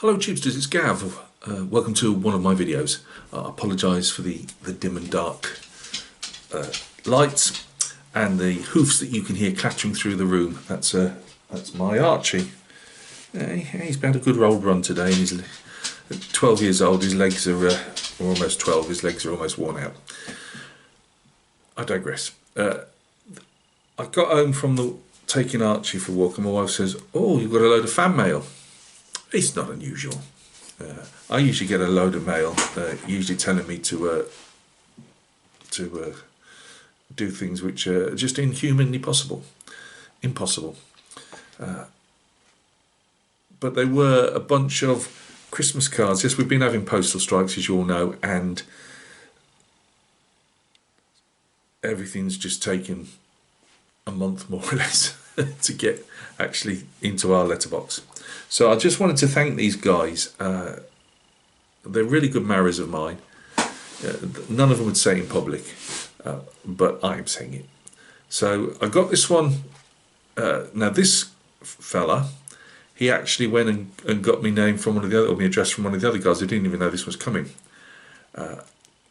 Hello Tubesters, it's Gav. Welcome to one of my videos. I apologise for the dim and dark lights and the hoofs that you can hear clattering through the room. That's my Archie. He's had a good old run today, and he's 12 years old. His legs are almost 12. His legs are almost worn out. I digress. I got home from taking Archie for a walk, and my wife says, "Oh, you've got a load of fan mail." It's not unusual. I usually get a load of mail, usually telling me to do things which are just inhumanly impossible. But they were a bunch of Christmas cards. Yes, we've been having postal strikes, as you all know, and everything's just taken a month more or less to get actually into our letterbox. So I just wanted to thank these guys. They're really good marrows of mine. None of them would say it in public, but I'm saying it. So I got this one. Now this fella, he actually went and got me name from one of the other, or my address from one of the other guys. I didn't even know this was coming.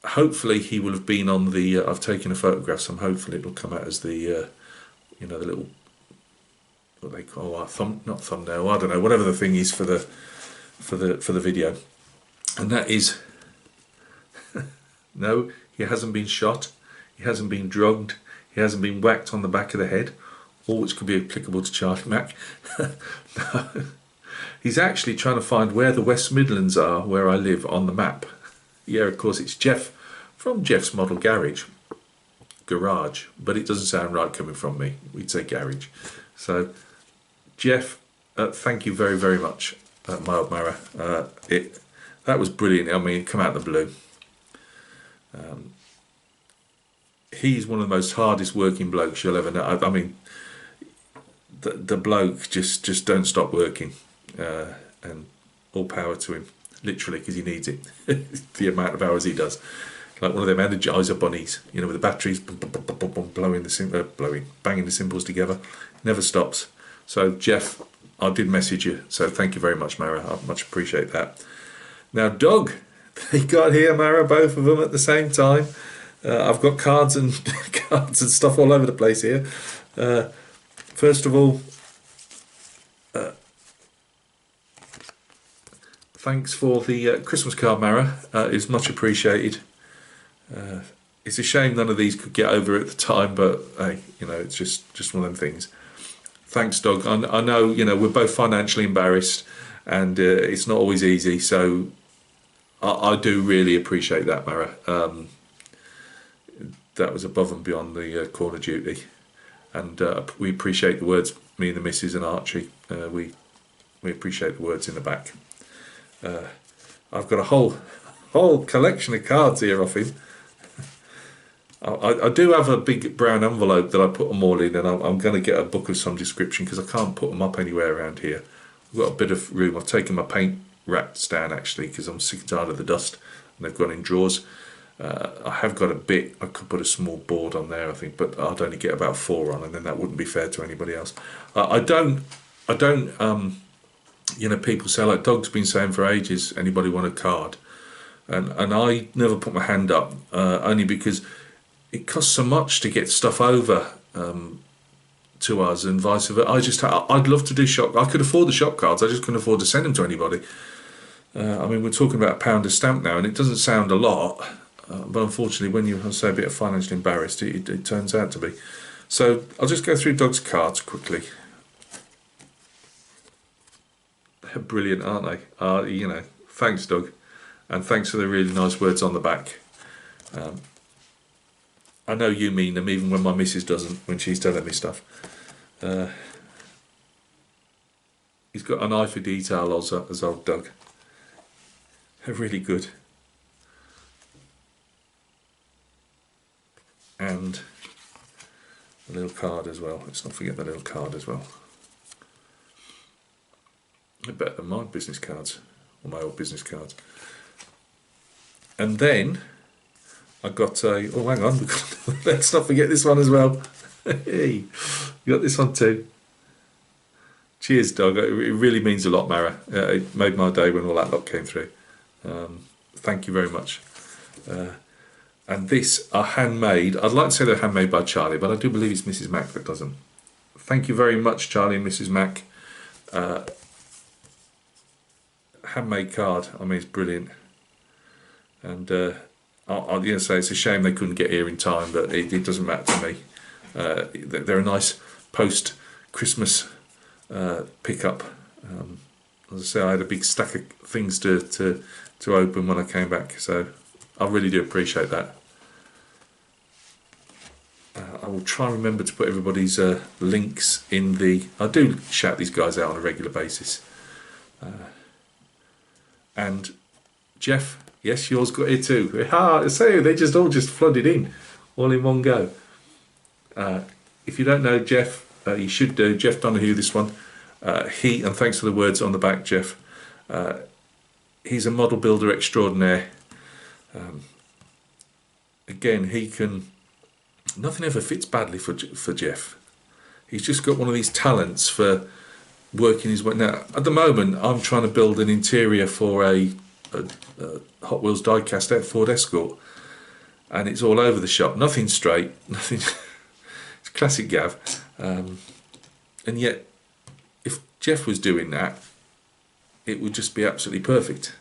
Hopefully he will have been on the. I've taken a photograph, so hopefully it'll come out as the, the little. What they call not thumbnail, I don't know, whatever the thing is for the video. And that is no, he hasn't been shot, he hasn't been drugged, he hasn't been whacked on the back of the head, all which could be applicable to Charlie Mack. No. He's actually trying to find where the West Midlands are, where I live, on the map. Yeah, of course it's Jeff from Jeff's Model Garage, but it doesn't sound right coming from me. We'd say garage. So Jeff, thank you very, very much, my old Mara. That was brilliant. I mean, it come out of the blue. He's one of the most hardest working blokes you'll ever know. I mean, the bloke just don't stop working, and all power to him, literally, because he needs it. The amount of hours he does, like one of them Energizer bunnies, with the batteries, banging the symbols together, never stops. So Jeff, I did message you, so thank you very much, Mara. I much appreciate that. Now Doug, they got here, Mara, both of them at the same time. I've got cards and stuff all over the place here. First of all, thanks for the Christmas card, Mara. It's much appreciated. It's a shame none of these could get over at the time, but hey, it's just one of them things. Thanks, Doug. I know, we're both financially embarrassed, and it's not always easy, so I do really appreciate that, Mara. That was above and beyond the call of duty, and we appreciate the words, me and the missus and Archie. We appreciate the words in the back. I've got a whole collection of cards here off him. I do have a big brown envelope that I put them all in, and I'm going to get a book of some description because I can't put them up anywhere around here. I've got a bit of room. I've taken my paint racks down actually because I'm sick and tired of the dust, and they've gone in drawers. I have got a bit. I could put a small board on there, I think, but I'd only get about 4 on, and then that wouldn't be fair to anybody else. I don't. People say, like Doug's been saying for ages, anybody want a card? And I never put my hand up, only because it costs so much to get stuff over to us and vice versa. I'd love to do shop. I could afford the shop cards. I just couldn't afford to send them to anybody. I mean, we're talking about £1 a stamp now, and it doesn't sound a lot, but unfortunately, when you say a bit of financially embarrassed, it turns out to be. So I'll just go through Doug's cards quickly. They're brilliant, aren't they? Thanks, Doug, and thanks for the really nice words on the back. I know you mean them, even when my missus doesn't, when she's telling me stuff. He's got an eye for detail as old Doug. They're really good. And a little card as well. Let's not forget the little card as well. They're better than my business cards, or my old business cards. And then I got a, oh hang on, let's not forget this one as well. Hey, you got this one too. Cheers, dog. It really means a lot, Mara. It made my day when all that lot came through. Thank you very much. And this are handmade. I'd like to say they're handmade by Charlie, but I do believe it's Mrs. Mack that does them. Thank you very much, Charlie and Mrs. Mack. Handmade card. I mean, it's brilliant. And I'll say it's a shame they couldn't get here in time, but it doesn't matter to me. They're a nice post-Christmas pickup. As I say, I had a big stack of things to open when I came back, so I really do appreciate that. I will try and remember to put everybody's links in the... I do shout these guys out on a regular basis. And Jeff, yes, yours got here too. I say they all just flooded in, all in one go. If you don't know Jeff, you should do. Jeff Donahue, this one. And thanks for the words on the back, Jeff. He's a model builder extraordinaire. Again, he can... Nothing ever fits badly for Jeff. He's just got one of these talents for working his way. Now, at the moment, I'm trying to build an interior for a Hot Wheels die-cast Ford Escort, and it's all over the shop. Nothing straight. Nothing. It's classic Gav. And yet, if Jeff was doing that, it would just be absolutely perfect.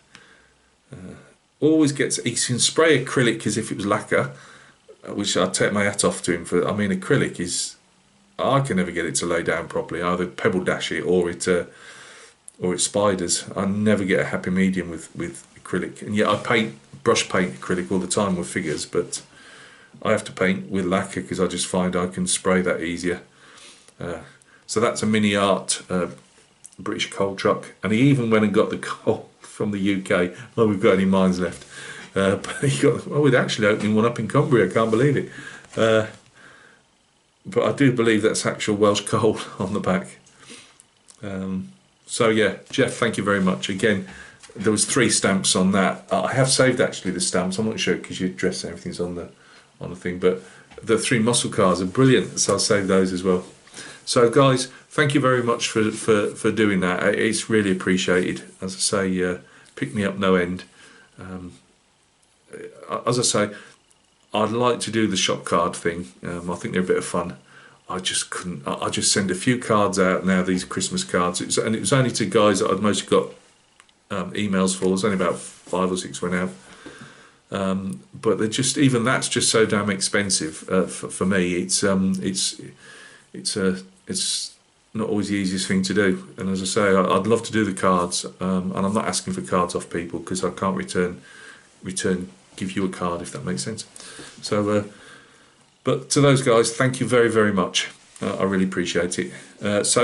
Always gets... He can spray acrylic as if it was lacquer, which I take my hat off to him for. I mean, acrylic is... I can never get it to lay down properly. Either pebble dash it or it spiders. I never get a happy medium with acrylic. And yet I brush paint acrylic all the time with figures, but I have to paint with lacquer because I just find I can spray that easier. So that's a mini art British coal truck, and he even went and got the coal from the UK. Well, we've got any mines left. But he got... Oh, we're actually opening one up in Cumbria. I can't believe it. But I do believe that's actual Welsh coal on the back. So yeah, Jeff, thank you very much. Again, there was 3 stamps on that. I have saved actually the stamps. I'm not sure because your address and everything's on the thing, but the 3 muscle cars are brilliant, so I'll save those as well. So guys, thank you very much for doing that. It's really appreciated. As I say, pick me up no end. As I say, I'd like to do the shop card thing. I think they're a bit of fun. I just couldn't. I just send a few cards out now, these Christmas cards, and it was only to guys that I'd mostly got emails for. There's only about 5 or 6 went out, but they're just, even that's just so damn expensive for me. It's not always the easiest thing to do. And as I say, I'd love to do the cards, and I'm not asking for cards off people because I can't give you a card, if that makes sense. So but to those guys, thank you very, very much. I really appreciate it. I was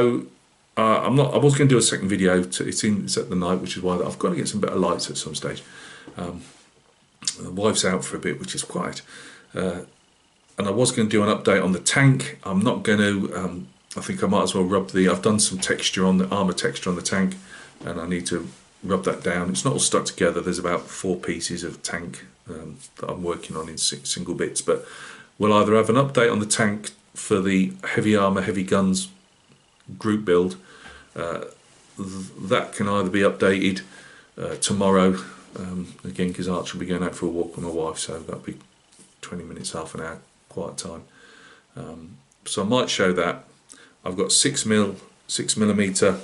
going to do a second video. It's at the night, which is why I've got to get some better lights at some stage. The wife's out for a bit, which is quiet. And I was going to do an update on the tank. I'm not going to. I think I might as well rub I've done some texture on the armour texture on the tank, and I need to rub that down. It's not all stuck together. There's about 4 pieces of tank that I'm working on in single bits, but we'll either have an update on the tank for the heavy armour, heavy guns group build. That can either be updated tomorrow, again because Arch will be going out for a walk with my wife, so that'll be 20 minutes, half an hour quiet time. So I might show that. I've got 6 millimeter.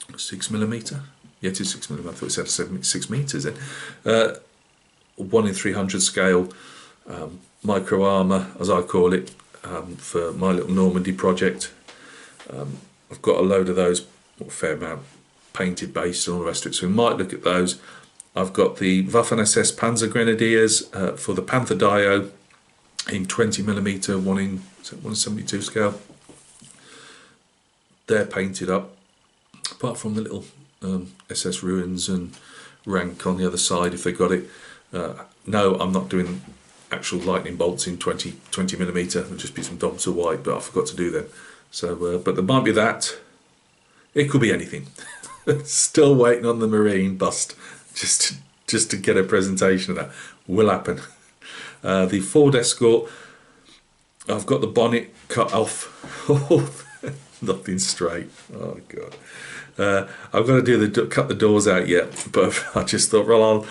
Yeah, it is 6 millimeter. I thought it said 6 meters then. 1 in 300 scale micro armour, as I call it, for my little Normandy project. I've got a load of those, a fair amount, painted base and all the rest of it, so we might look at those. I've got the Waffen-SS Panzer Grenadiers for the Panther Dio in 20 millimeter, 1 in 172 scale. They're painted up, apart from the little SS Ruins and Rank on the other side if they got it. No, I'm not doing actual lightning bolts in 20 millimeter. It'll just be some dobs of white, but I forgot to do them. So, but there might be that. It could be anything. Still waiting on the Marine bust, just to get a presentation of that. Will happen. The Ford Escort, I've got the bonnet cut off. Nothing straight. Oh god. I've got to cut the doors out yet, but I just thought, well,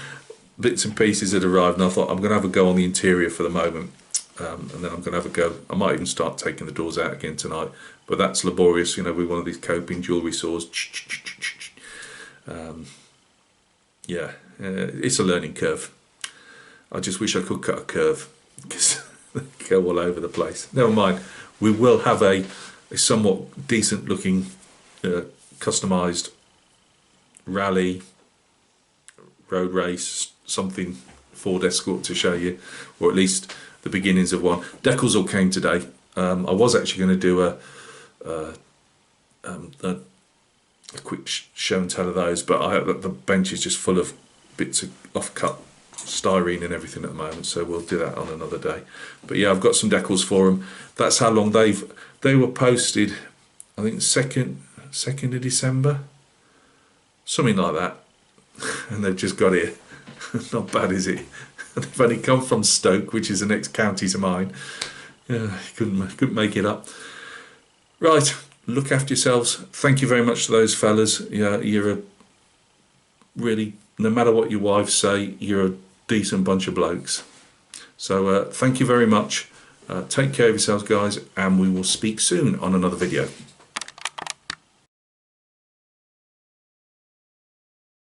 bits and pieces had arrived, and I thought I'm going to have a go on the interior for the moment, and then I'm going to have a go. I might even start taking the doors out again tonight, but that's laborious, you know, with one of these coping jewellery saws. Yeah, it's a learning curve. I just wish I could cut a curve, because they go all over the place. Never mind, we will have a somewhat decent looking customised rally, road race, something Ford Escort to show you, or at least the beginnings of one. Decals all came today. I was actually going to do a quick show and tell of those, but the bench is just full of bits of off-cut styrene and everything at the moment, so we'll do that on another day. But yeah, I've got some decals for them. That's how long they were posted, I think 2nd of December, something like that, and they've just got here. Not bad, is it? They've only come from Stoke, which is the next county to mine. Yeah, couldn't make it up. Right, look after yourselves. Thank you very much to those fellas. Yeah, you're a really, no matter what your wives say, you're a decent bunch of blokes. So thank you very much. Take care of yourselves, guys, and we will speak soon on another video.